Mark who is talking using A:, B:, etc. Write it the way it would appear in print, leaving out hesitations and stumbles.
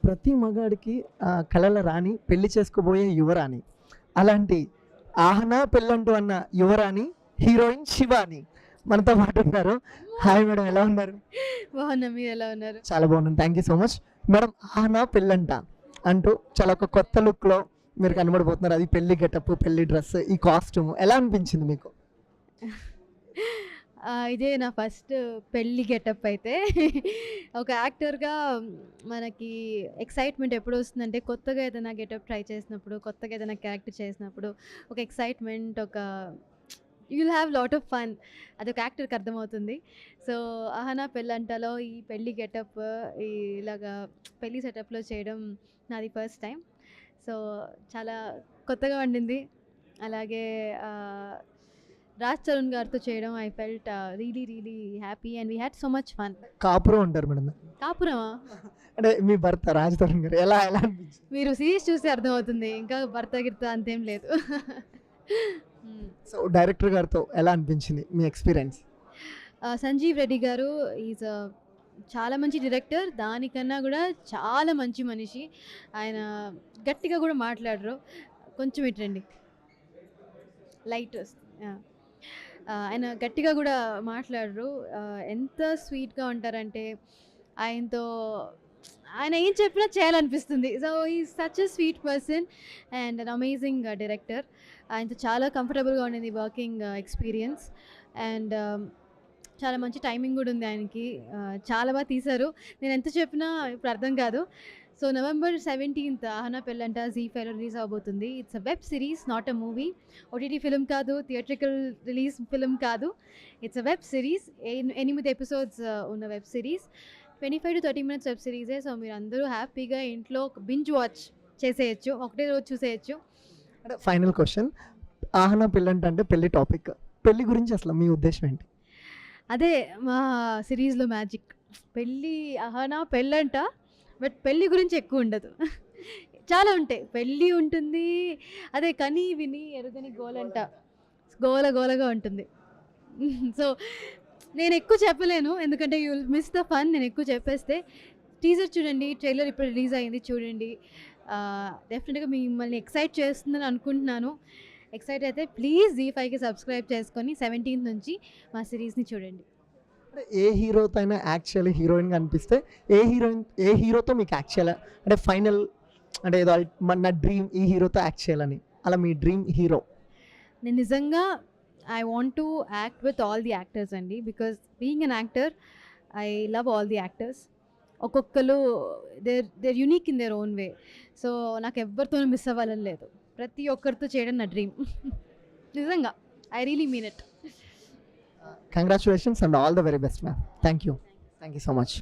A: ప్రతి మగాడికి కలల రాణి, పెళ్లి చేసుకోబోయే యువరాణి. అలాంటి ఆహనా పెళ్ళంటూ అన్న యువరాణి హీరోయిన్ శివాని మనతో పాటు ఉన్నారు. హాయ్ మేడం, ఎలా ఉన్నారు?
B: బాగున్నా, మీరు ఎలా ఉన్నారు?
A: చాలా బాగున్నాను, thank you so much. Madam, Ahana Pellanta అంటూ చాలా ఒక కొత్త లుక్లో మీరు కనబడిపోతున్నారు. అది పెళ్లి గెటప్, పెళ్లి డ్రెస్, ఈ కాస్ట్యూమ్ ఎలా అనిపించింది మీకు?
B: ఇదే నా ఫస్ట్ పెళ్ళి గెటప్ అయితే. ఒక యాక్టర్గా మనకి ఎక్సైట్మెంట్ ఎప్పుడు వస్తుందంటే, కొత్తగా ఏదైనా గెటప్ ట్రై చేసినప్పుడు, కొత్తగా ఏదైనా క్యారెక్టర్ చేసినప్పుడు ఒక ఎక్సైట్మెంట్, ఒక you'll have lot of fun. అదొక యాక్టర్కి అర్థమవుతుంది. సో ఆహనా పెళ్ళంటలో ఈ పెళ్ళి గెటప్, ఇలాగా పెళ్ళి సెటప్లో చేయడం నాది ఫస్ట్ టైం. సో చాలా కొత్తగా ఉండింది. అలాగే రాజ్ తరుణ్ గారితో చేయడం I felt really really happy and we had so much fun.
A: కాపురం అంటారు మేడం,
B: కాపురమా?
A: అంటే మీ భర్త రాజ్ తరుణ్ గారు ఎలా ఎలా అనిపించింది?
B: మీరు సిరీస్ చూస్తే అర్థమవుతుంది, ఇంకా భర్త గిర్త అంతేం లేదు.
A: సో డైరెక్టర్ గారితో ఎలా అనిపించింది మీ ఎక్స్పీరియన్స్?
B: సంజీవ్ రెడ్డి గారు ఈజ్ చాలా మంచి డైరెక్టర్. దానికన్నా కూడా చాలా మంచి మనిషి. ఆయన గట్టిగా కూడా మాట్లాడరు. కొంచెం ఇట్రండి, లైట్ వస్తుంది. ఆయన గట్టిగా కూడా మాట్లాడరు. ఎంత స్వీట్గా ఉంటారంటే ఆయన ఏం చెప్పినా చేయాలనిపిస్తుంది. సో ఈ such a sweet person and an amazing director. ఆయనతో చాలా కంఫర్టబుల్గా ఉండింది వర్కింగ్ ఎక్స్పీరియన్స్. అండ్ చాలా మంచి టైమింగ్ కూడా ఉంది ఆయనకి. చాలా బాగా తీశారు. నేను ఎంత చెప్పినా ఇప్పుడు అర్థం కాదు. So November 17th Ahana Pellanta జీ5లో రిలీజ్ అవబోతుంది. It's a web series, not a movie. OTT film కాదు, థియేట్రికల్ రిలీజ్ ఫిల్మ్ కాదు. It's a web series. 8 episodes ఉన్న web series. 25 to 30 minutes web సిరీసే. సో మీరు అందరూ హ్యాపీగా ఇంట్లో బింజ్ వాచ్ చేసేయచ్చు, ఒకటే రోజు చూసేయచ్చు.
A: అంటే ఫైనల్ క్వశ్చన్, ఆహనా పెళ్ళంట అంటే పెళ్లి టాపిక్, పెళ్లి గురించి అసలు మీ ఉద్దేశం ఏంటి?
B: అదే మా సిరీస్లో మ్యాజిక్. పెళ్ళి ఆహనా పెళ్ళంట, బట్ పెళ్ళి గురించి ఎక్కువ ఉండదు. చాలా ఉంటాయి. పెళ్ళి ఉంటుంది, అదే కని విని ఎరుగని గోలంట, గోలగా ఉంటుంది. సో నేను ఎక్కువ చెప్పలేను, ఎందుకంటే you will miss the fun. నేను ఎక్కువ చెప్పేస్తే టీజర్ చూడండి, ట్రైలర్ ఇప్పుడు రిలీజ్ అయింది, చూడండి. డెఫినెట్గా మిమ్మల్ని ఎక్సైట్ చేస్తుందని అనుకుంటున్నాను. ఎక్సైట్ అయితే ప్లీజ్ జీ5కి సబ్స్క్రైబ్ చేసుకొని 17th నుంచి మా సిరీస్ని చూడండి.
A: అంటే ఏ హీరోతో అయినా యాక్చువల్లీ హీరోయిన్గా అనిపిస్తే ఏ హీరోతో మీకు యాక్చువల్ అంటే ఫైనల్ అంటే ఏదో నా డ్రీమ్ ఈ హీరోతో యాక్ట్ చేయాలని, అలా మీ డ్రీమ్ హీరో?
B: నేను నిజంగా I want to act with all the actors అండి. Because being an actor I love all the actors. ఒక్కొక్కరు their unique in their own way. So నాకు ఎవరితోనూ మిస్ అవ్వాలని లేదు. ప్రతి ఒక్కరితో చేయడం నా డ్రీమ్. నిజంగా I really mean it.
A: Congratulations and all the very best ma'am. Thank you so much.